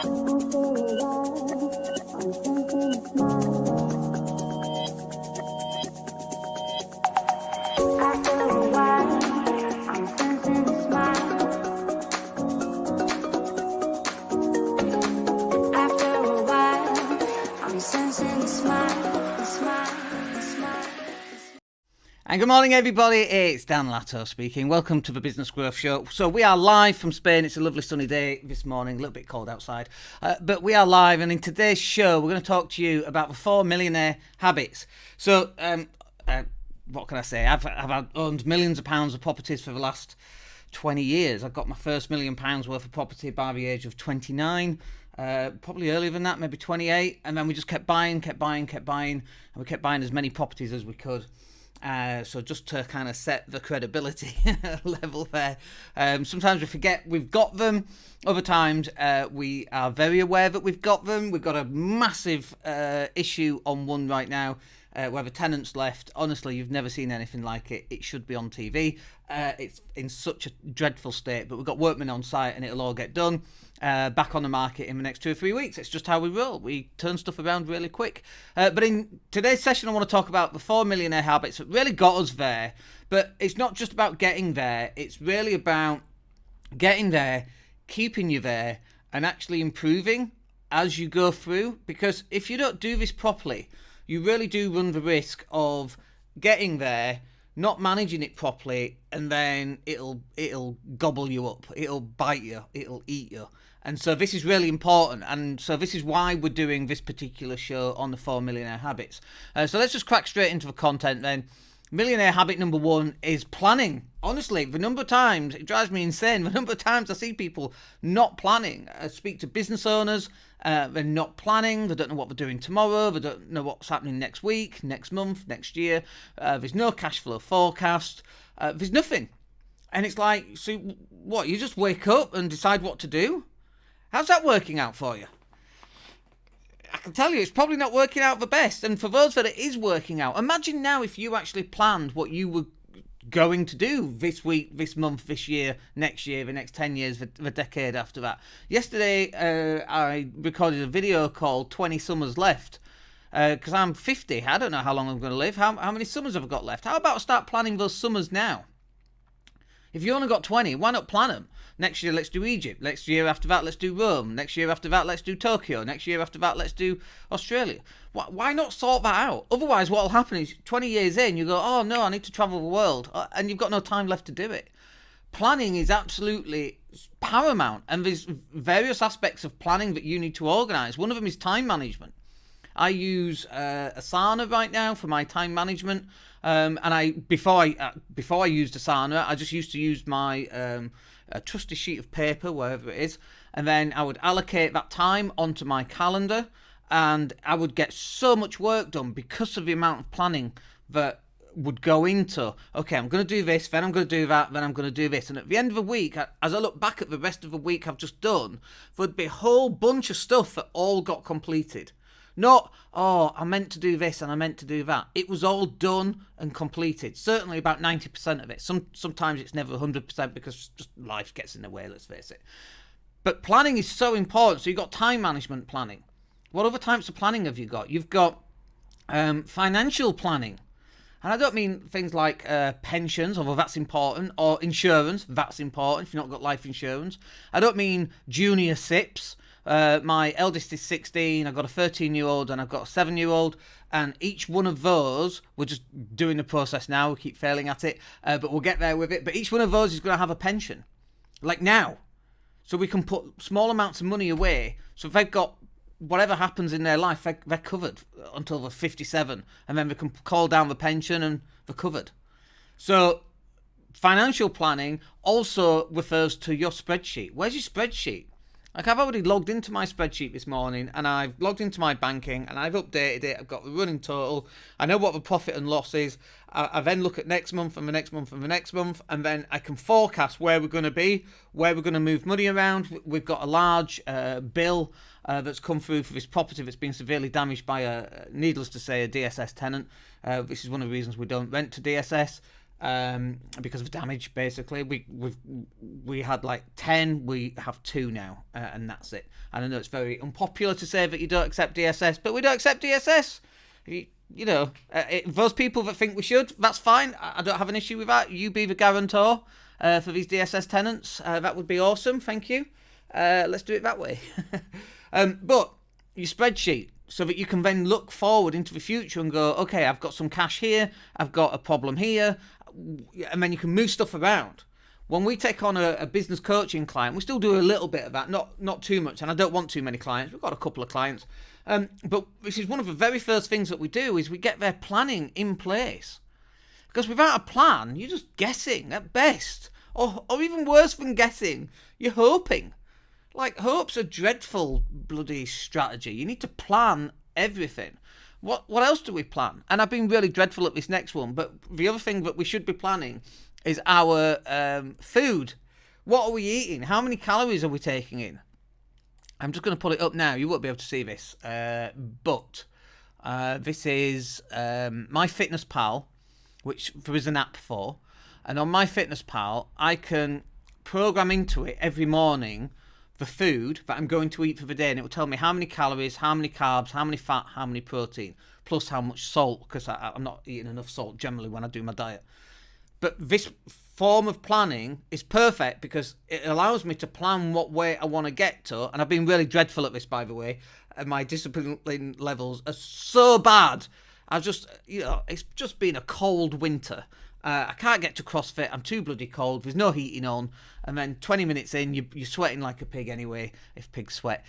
And good morning, everybody. It's Dan Latto speaking. Welcome to the Business Growth Show. So we are live from Spain. It's a lovely sunny day this morning, a little bit cold outside. But we are live, and in today's show, we're going to talk to you about the 4 millionaire habits. So what can I say? I've owned millions of pounds of properties for the last 20 years. I got my first £1 million worth of property by the age of 29. Probably earlier than that, maybe 28. And then we just kept buying. And we kept buying as many properties as we could. So just to kind of set the credibility level there. Sometimes we forget we've got them. Other times we are very aware that we've got them. We've got a massive issue on one right now where the tenant's left. Honestly, you've never seen anything like it. It should be on TV. It's in such a dreadful state, but we've got workmen on site and it'll all get done. Back on the market in the next 2 or 3 weeks. It's just how we roll. We turn stuff around really quick. But in today's session, I want to talk about the 4 millionaire habits that really got us there. But it's not just about getting there. It's really about getting there, keeping you there, and actually improving as you go through. Because if you don't do this properly, you really do run the risk of getting there, not managing it properly, and then it'll gobble you up. It'll bite you. It'll eat you. And so this is really important. And so this is why we're doing this particular show on the 4 millionaire habits. So let's just crack straight into the content then. Millionaire habit number 1 is planning. Honestly, the number of times, it drives me insane, the number of times I see people not planning. I speak to business owners, they're not planning, they don't know what they're doing tomorrow, they don't know what's happening next week, next month, next year. There's no cash flow forecast, there's nothing. And it's like, so what, you just wake up and decide what to do? How's that working out for you? I can tell you it's probably not working out the best. And for those that it is working out, imagine now if you actually planned what you were going to do this week, this month, this year, next year, the next 10 years, the decade after that. Yesterday, I recorded a video called 20 Summers Left. Because I'm 50. I don't know how long I'm going to live. How many summers have I got left? How about I start planning those summers now? If you only got 20, why not plan them? Next year, let's do Egypt. Next year after that, let's do Rome. Next year after that, let's do Tokyo. Next year after that, let's do Australia. Why not sort that out? Otherwise, what will happen is 20 years in, you go, oh no, I need to travel the world. And you've got no time left to do it. Planning is absolutely paramount. And there's various aspects of planning that you need to organise. One of them is time management. I use Asana right now for my time management. And before I used Asana, I just used to use my a trusty sheet of paper, wherever it is, and then I would allocate that time onto my calendar, and I would get so much work done because of the amount of planning that would go into, okay, I'm going to do this, then I'm going to do that, then I'm going to do this. And at the end of the week, as I look back at the rest of the week I've just done, there'd be a whole bunch of stuff that all got completed. Not, oh, I meant to do this and I meant to do that. It was all done and completed. Certainly about 90% of it. Sometimes it's never 100% because just life gets in the way, let's face it. But planning is so important. So you've got time management planning. What other types of planning have you got? You've got financial planning. And I don't mean things like pensions, although that's important, or insurance, that's important if you've not got life insurance. I don't mean junior SIPs. My eldest is 16, I've got a 13-year-old and I've got a 7-year-old, and each one of those, we're just doing the process now, we keep failing at it, but we'll get there with it, but each one of those is going to have a pension, like now. So we can put small amounts of money away, so if they've got whatever happens in their life, they're covered until they're 57, and then they can call down the pension and they're covered. So financial planning also refers to your spreadsheet. Where's your spreadsheet? Like, I've already logged into my spreadsheet this morning, and I've logged into my banking, and I've updated it. I've got the running total. I know what the profit and loss is. I then look at next month and the next month and the next month, and then I can forecast where we're going to be, where we're going to move money around. We've got a large bill that's come through for this property that's been severely damaged by needless to say, a DSS tenant. This is one of the reasons we don't rent to DSS. because of damage. Basically, we had like 10, we have 2 now, and that's it. And I know it's very unpopular to say that you don't accept DSS, but we don't accept DSS. Those people that think we should, that's fine. I don't have an issue with that. You be the guarantor for these DSS tenants. That would be awesome. Thank you. Let's do it that way. But your spreadsheet, so that you can then look forward into the future and go, okay, I've got some cash here, I've got a problem here, and then you can move stuff around. When we take on a business coaching client, we still do a little bit of that, not too much, and I don't want too many clients. We've got a couple of clients. But this is one of the very first things that we do, is we get their planning in place. Because without a plan, you're just guessing at best. Or even worse than guessing, you're hoping. Like, hope's a dreadful bloody strategy. You need to plan everything. What else do we plan? And I've been really dreadful at this next one, but the other thing that we should be planning is our food. What are we eating? How many calories are we taking in? I'm just going to pull it up now. You won't be able to see this. But this is MyFitnessPal, which there is an app for. And on MyFitnessPal, I can program into it every morning the food that I'm going to eat for the day, and it will tell me how many calories, how many carbs, how many fat, how many protein, plus how much salt, because I'm not eating enough salt generally when I do my diet. But this form of planning is perfect because it allows me to plan what weight I want to get to, and I've been really dreadful at this, by the way, and my discipline levels are so bad. It's just been a cold winter. I can't get to CrossFit. I'm too bloody cold. There's no heating on. And then 20 minutes in, you're sweating like a pig anyway, if pigs sweat.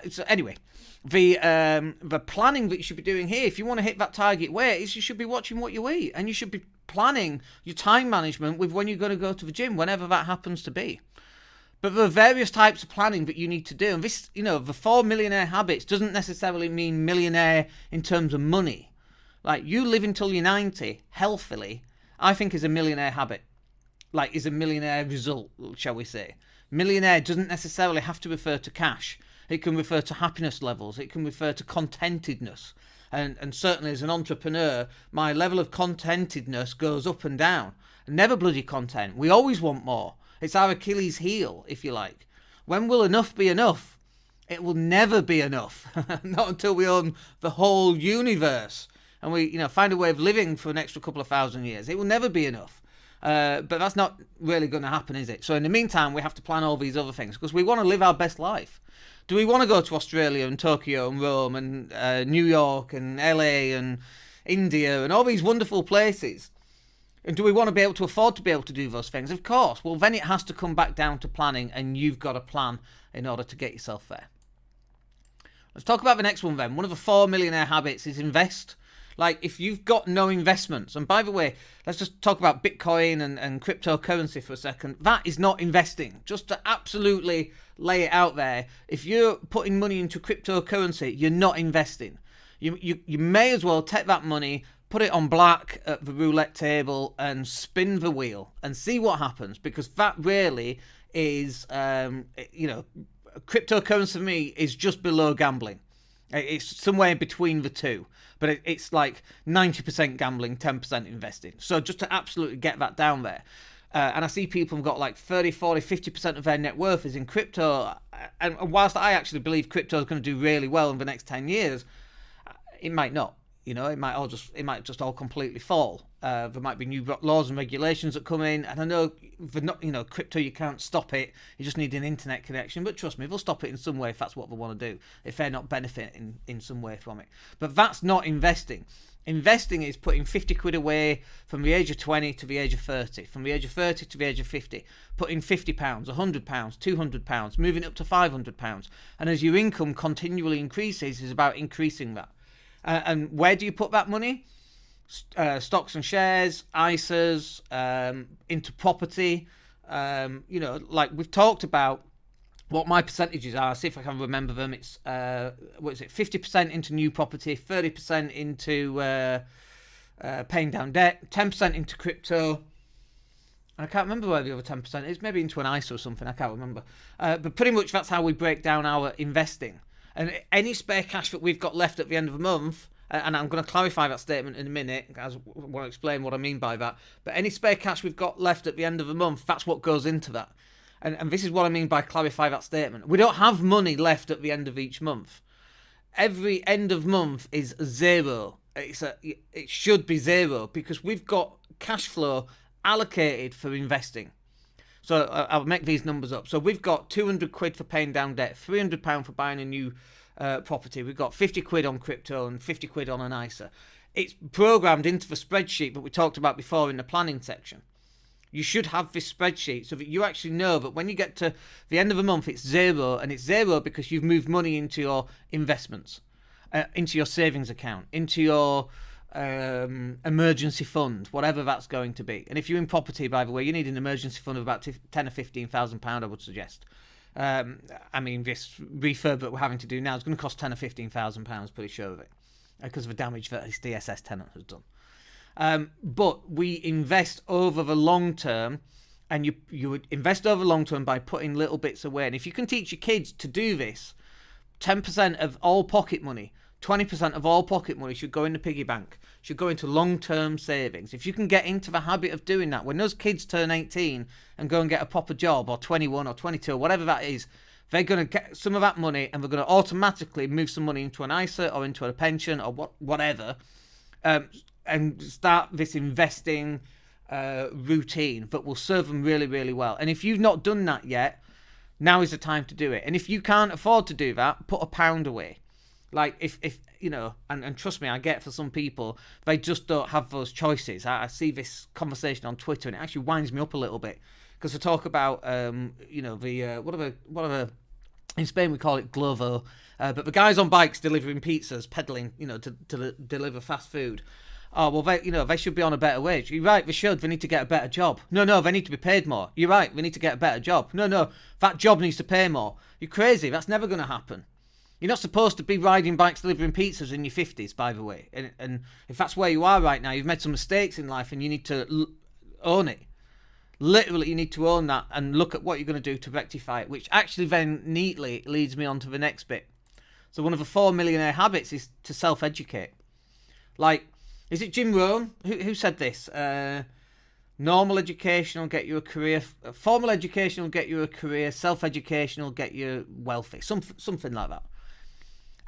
So anyway, the planning that you should be doing here, if you want to hit that target weight, is you should be watching what you eat. And you should be planning your time management with when you're going to go to the gym, whenever that happens to be. But there are various types of planning that you need to do. And this, the 4 millionaire habits doesn't necessarily mean millionaire in terms of money. Like, you live until you're 90 healthily, I think is a millionaire habit. Like, is a millionaire result, shall we say. Millionaire doesn't necessarily have to refer to cash. It can refer to happiness levels. It can refer to contentedness. And certainly as an entrepreneur, my level of contentedness goes up and down. Never bloody content. We always want more. It's our Achilles heel, if you like. When will enough be enough? It will never be enough. Not until we own the whole universe. And we, find a way of living for an extra couple of thousand years. It will never be enough. But that's not really going to happen, is it? So in the meantime, we have to plan all these other things because we want to live our best life. Do we want to go to Australia and Tokyo and Rome and New York and LA and India and all these wonderful places? And do we want to be able to afford to be able to do those things? Of course. Well, then it has to come back down to planning, and you've got a plan in order to get yourself there. Let's talk about the next one then. One of the 4 millionaire habits is invest. Like, if you've got no investments, and by the way, let's just talk about Bitcoin and cryptocurrency for a second. That is not investing. Just to absolutely lay it out there, if you're putting money into cryptocurrency, you're not investing. You may as well take that money, put it on black at the roulette table, and spin the wheel and see what happens, because that really is, cryptocurrency for me is just below gambling. It's somewhere between the two, but it's like 90% gambling, 10% investing. So just to absolutely get that down there. And I see people have got like 30, 40, 50% of their net worth is in crypto. And whilst I actually believe crypto is going to do really well in the next 10 years, it might not. It might just all completely fall. There might be new laws and regulations that come in, and I know crypto, you can't stop it. You just need an internet connection. But trust me, they'll stop it in some way if that's what they want to do, if they're not benefiting in some way from it. But that's not investing. Investing is putting 50 quid away from the age of 20 to the age of 30, from the age of 30 to the age of 50, putting £50, £100, £200, moving up to £500. And as your income continually increases, it's about increasing that. And where do you put that money? Stocks and shares, ISAs, into property. Like we've talked about what my percentages are. See if I can remember them. It's 50% into new property, 30% into paying down debt, 10% into crypto. I can't remember where the other 10% is. Maybe into an ISA or something. I can't remember. But pretty much that's how we break down our investing. And any spare cash that we've got left at the end of the month, and I'm going to clarify that statement in a minute, as I want to explain what I mean by that. But any spare cash we've got left at the end of the month, that's what goes into that. And this is what I mean by clarify that statement. We don't have money left at the end of each month. Every end of month is zero. It should be zero because we've got cash flow allocated for investing. So I'll make these numbers up. So we've got 200 quid for paying down debt, £300 for buying a new property. We've got 50 quid on crypto and 50 quid on an ISA. It's programmed into the spreadsheet that we talked about before in the planning section. You should have this spreadsheet so that you actually know that when you get to the end of the month, it's zero, and it's zero because you've moved money into your investments, into your savings account, into your emergency fund, whatever that's going to be. And if you're in property, by the way, you need an emergency fund of about £10,000 or £15,000, I would suggest. I mean, this refurb that we're having to do now is going to cost £10,000 or £15,000, pretty sure of it, because of the damage that this DSS tenant has done. But we invest over the long term, and you would invest over the long term by putting little bits away. And if you can teach your kids to do this, 10% of all pocket money, 20% of all pocket money should go in the piggy bank, should go into long-term savings. If you can get into the habit of doing that, when those kids turn 18 and go and get a proper job, or 21 or 22, or whatever that is, they're going to get some of that money and they're going to automatically move some money into an ISA or into a pension or whatever, and start this investing routine that will serve them really, really well. And if you've not done that yet, now is the time to do it. And if you can't afford to do that, put £1 away. Like, if you know, and trust me, I get for some people, they just don't have those choices. I see this conversation on Twitter, and it actually winds me up a little bit, because we talk about, you know, the, whatever, in Spain we call it Glovo, but the guys on bikes delivering pizzas, peddling, you know, to deliver fast food. Oh, well, they should be on a better wage. You're right, they should. They need to get a better job. No, they need to be paid more. You're right, they need to get a better job. No, that job needs to pay more. You're crazy. That's never going to happen. You're not supposed to be riding bikes delivering pizzas in your 50s, by the way. And if that's where you are right now, you've made some mistakes in life and you need to own it. Literally, you need to own that and look at what you're going to do to rectify it, which actually then neatly leads me on to the next bit. So one of the 4 millionaire habits is to self-educate. Like, is it Jim Rohn? Who said this? Normal education will get you a career. Formal education will get you a career. Self-education will get you wealthy. Something like that.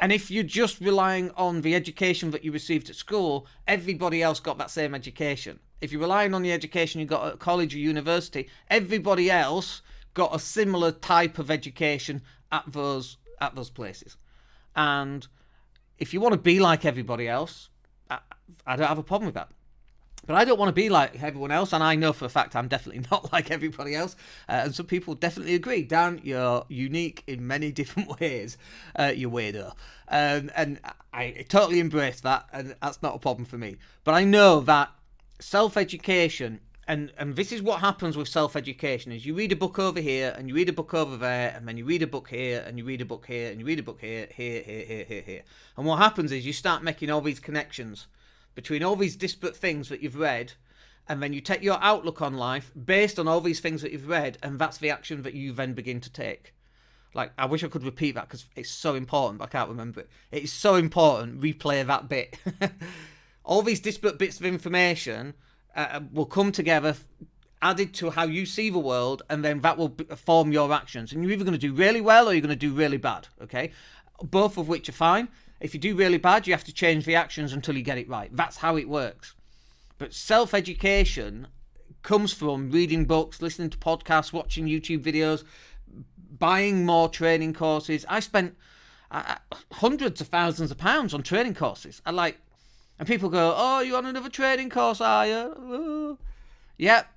And if you're just relying on the education that you received at school, everybody else got that same education. If you're relying on the education you got at college or university, everybody else got a similar type of education at those places. And if you want to be like everybody else, I don't have a problem with that. But I don't want to be like everyone else, and I know for a fact I'm definitely not like everybody else. And some people definitely agree. Dan, you're unique in many different ways. You weirdo. And I totally embrace that, and that's not a problem for me. But I know that self-education, and this is what happens with self-education, is you read a book over here, and you read a book over there, and then you read a book here, and you read a book here, and you read a book here. And what happens is you start making all these connections between all these disparate things that you've read, and then you take your outlook on life based on all these things that you've read, and that's the action that you then begin to take. Like, I wish I could repeat that because it's so important, but I can't remember it. It is so important. Replay that bit. All these disparate bits of information will come together, added to how you see the world, and then that will form your actions. And you're either going to do really well or you're going to do really bad, okay? Both of which are fine. If you do really bad, you have to change the actions until you get it right. That's how it works. But self-education comes from reading books, listening to podcasts, watching YouTube videos, buying more training courses. I spent hundreds of thousands of pounds on training courses. And people go, "Oh, you on another training course, are you?" Oh. Yep,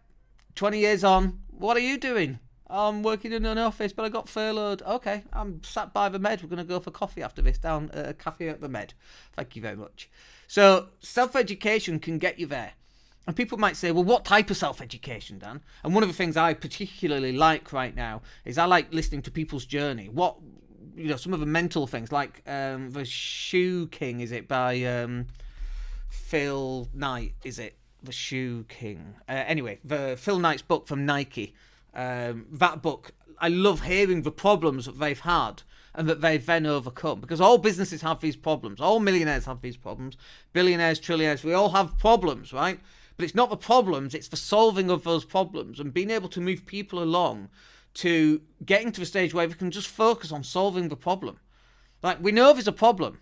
20 years on. What are you doing? I'm working in an office, but I got furloughed. Okay, I'm sat by the Med. We're going to go for coffee after this down at a cafe at the Med. Thank you very much. So self-education can get you there. And people might say, well, what type of self-education, Dan? And one of the things I particularly like right now is I like listening to people's journey. Some of the mental things, like The Shoe King, is it, by Phil Knight, is it? The Shoe King. Anyway, the Phil Knight's book from Nike. That book, I love hearing the problems that they've had and that they then overcome. Because all businesses have these problems. All millionaires have these problems. Billionaires, trillionaires, we all have problems, right? But it's not the problems, it's the solving of those problems and being able to move people along to getting to a stage where we can just focus on solving the problem. Like, we know there's a problem.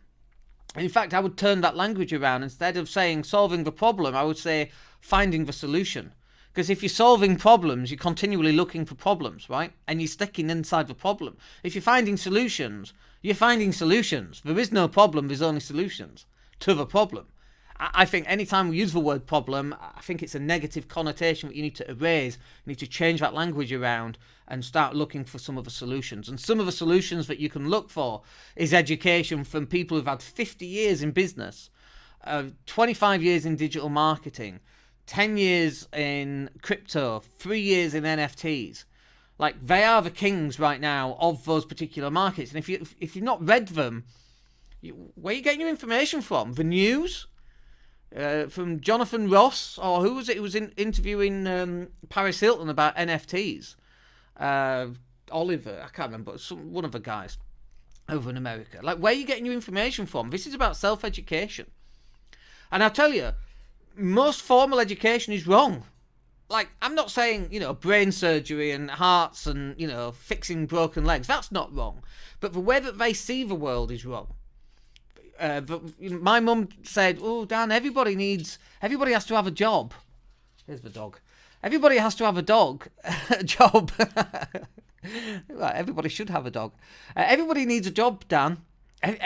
And in fact, I would turn that language around. Instead of saying solving the problem, I would say finding the solution. Because if you're solving problems, you're continually looking for problems, right? And you're sticking inside the problem. If you're finding solutions, you're finding solutions. There is no problem, there's only solutions to the problem. I think anytime we use the word problem, I think it's a negative connotation that you need to erase. You need to change that language around and start looking for some of the solutions. And some of the solutions that you can look for is education from people who've had 50 years in business, 25 years in digital marketing, 10 years in crypto, 3 years in NFTs. Like, they are the kings right now of those particular markets. And if you've not read them, where are you getting your information from? The news? From Jonathan Ross, or who was it who was interviewing Paris Hilton about NFTs? Oliver, I can't remember, one of the guys over in America. Like, where are you getting your information from? This is about self-education. And I'll tell you, most formal education is wrong. Like, I'm not saying, brain surgery and hearts and, fixing broken legs. That's not wrong. But the way that they see the world is wrong. My mum said, "Oh, Dan, everybody has to have a job." Here's the dog. Everybody has to have a job. Well, everybody should have a dog. Everybody needs a job, Dan.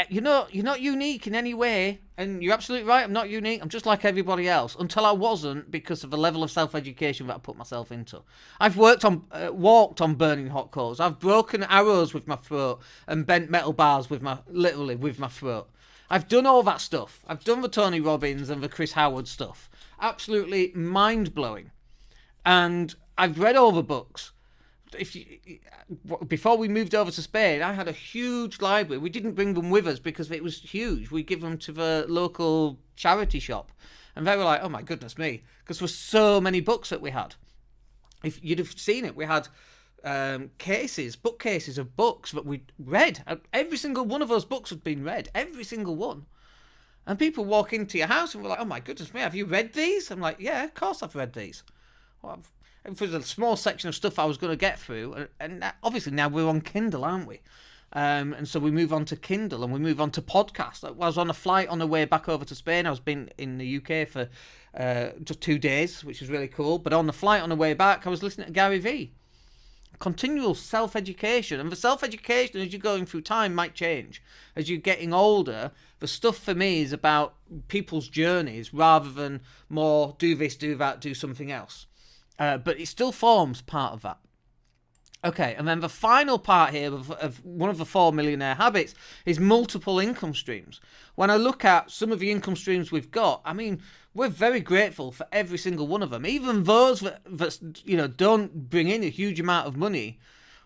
You're not unique in any way, and you're absolutely right. I'm not unique. I'm just like everybody else. Until I wasn't, because of the level of self-education that I put myself into. I've walked on burning hot coals. I've broken arrows with my throat and bent metal bars literally with my throat. I've done all that stuff. I've done the Tony Robbins and the Chris Howard stuff. Absolutely mind-blowing. And I've read all the books. Before we moved over to Spain, I had a huge library. We didn't bring them with us because it was huge. We give them to the local charity shop. And they were like, oh my goodness me. Because there were so many books that we had. If you'd have seen it, we had bookcases of books that we read. Every single one of those books had been read. Every single one. And people walk into your house and were like, oh my goodness me, have you read these? I'm like, yeah, of course I've read these. Well, it was a small section of stuff I was going to get through. And obviously now we're on Kindle, aren't we? And so we move on to Kindle and we move on to podcasts. I was on a flight on the way back over to Spain. I was been in the UK for just 2 days, which was really cool. But on the flight on the way back, I was listening to Gary Vee. Continual self-education. And the self-education as you're going through time might change. As you're getting older, the stuff for me is about people's journeys rather than more do this, do that, do something else. But it still forms part of that. Okay, and then the final part here of one of the 4 millionaire habits is multiple income streams. When I look at some of the income streams we've got, I mean, we're very grateful for every single one of them. Even those that don't bring in a huge amount of money,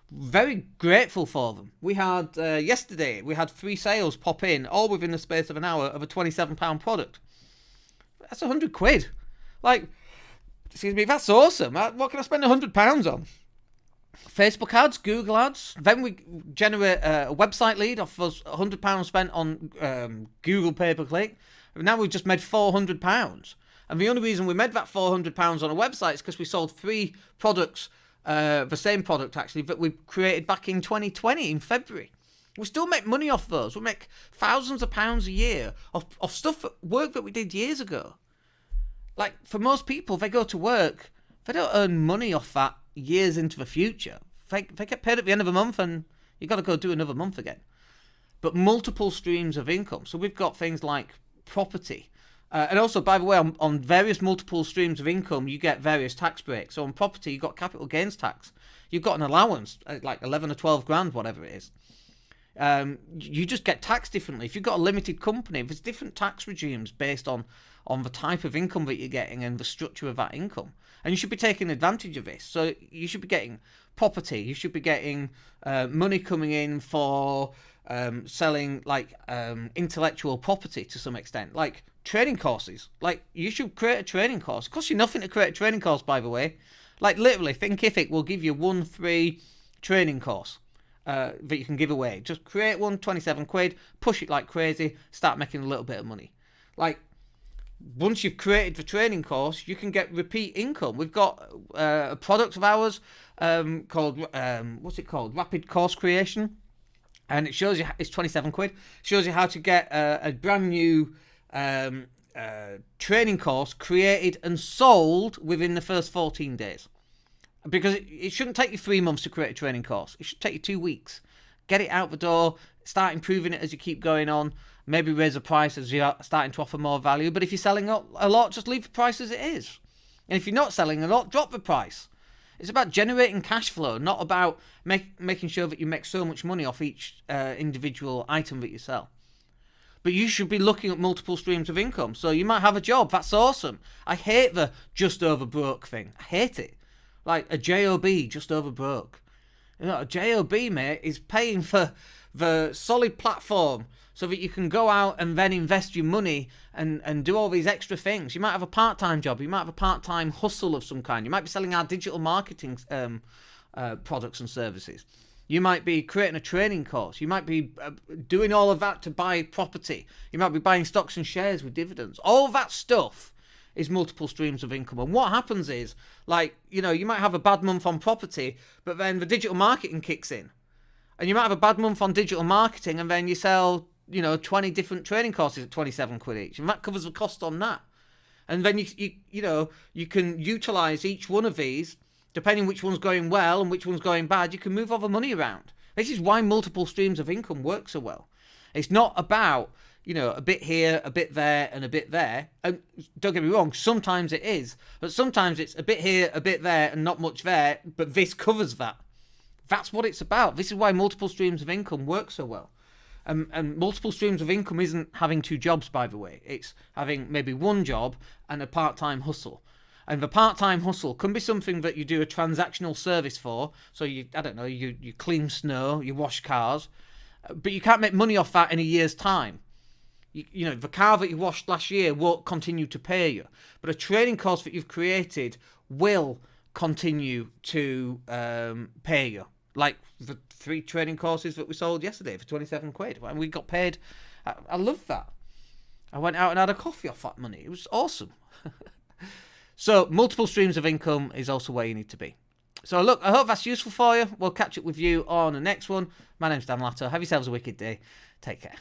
very grateful for them. We had, yesterday, we had 3 sales pop in, all within the space of an hour, of a £27 product. That's £100. Like, excuse me, that's awesome. What can I spend £100 on? Facebook ads, Google ads. Then we generate a website lead off those £100 spent on Google pay-per-click. Now we've just made £400. And the only reason we made that £400 on a website is because we sold 3 products, the same product actually, that we created back in 2020 in February. We still make money off those. We make thousands of pounds a year of stuff, work that we did years ago. Like, for most people, they go to work, they don't earn money off that years into the future. They get paid at the end of a month and you got to go do another month again. But multiple streams of income. So we've got things like property. And also, by the way, on various multiple streams of income, you get various tax breaks. So on property, you've got capital gains tax. You've got an allowance, like 11 or 12 grand, whatever it is. You just get taxed differently. If you've got a limited company, there's different tax regimes based on the type of income that you're getting and the structure of that income. And you should be taking advantage of this. So you should be getting property. You should be getting money coming in for selling intellectual property to some extent, like training courses. Like, you should create a training course. It costs you nothing to create a training course, by the way. Like, literally, Thinkific will give you 1 free training course. that you can give away. Just create one, 27 quid, push it like crazy, start making a little bit of money. Like, once you've created the training course, you can get repeat income. We've got a product of ours called, what's it called? Rapid Course Creation. And it shows you, it's 27 quid, shows you how to get a brand new training course created and sold within the first 14 days. Because it shouldn't take you 3 months to create a training course. It should take you 2 weeks. Get it out the door, start improving it as you keep going on, maybe raise the price as you're starting to offer more value. But if you're selling a lot, just leave the price as it is. And if you're not selling a lot, drop the price. It's about generating cash flow, not about making sure that you make so much money off each individual item that you sell. But you should be looking at multiple streams of income. So you might have a job. That's awesome. I hate the just over broke thing. I hate it. Like a job, just over broke. You know, a job, mate, is paying for the solid platform so that you can go out and then invest your money and do all these extra things. You might have a part-time job. You might have a part-time hustle of some kind. You might be selling our digital marketing products and services. You might be creating a training course. You might be doing all of that to buy property. You might be buying stocks and shares with dividends. All that stuff is multiple streams of income. And what happens is, like, you know, you might have a bad month on property, but then the digital marketing kicks in. And you might have a bad month on digital marketing, and then you sell, 20 different training courses at 27 quid each. And that covers the cost on that. And then you can utilize each one of these, depending which one's going well and which one's going bad. You can move all the money around. This is why multiple streams of income work so well. It's not about, a bit here, a bit there, and a bit there. And don't get me wrong, sometimes it is. But sometimes it's a bit here, a bit there, and not much there. But this covers that. That's what it's about. This is why multiple streams of income work so well. And multiple streams of income isn't having 2 jobs, by the way. It's having maybe 1 job and a part-time hustle. And the part-time hustle can be something that you do a transactional service for. So you clean snow, you wash cars. But you can't make money off that in a year's time. The car that you washed last year won't continue to pay you. But a training course that you've created will continue to pay you. Like the 3 training courses that we sold yesterday for 27 quid. And we got paid. I love that. I went out and had a coffee off that money. It was awesome. So multiple streams of income is also where you need to be. So look, I hope that's useful for you. We'll catch up with you on the next one. My name's Dan Latto. Have yourselves a wicked day. Take care.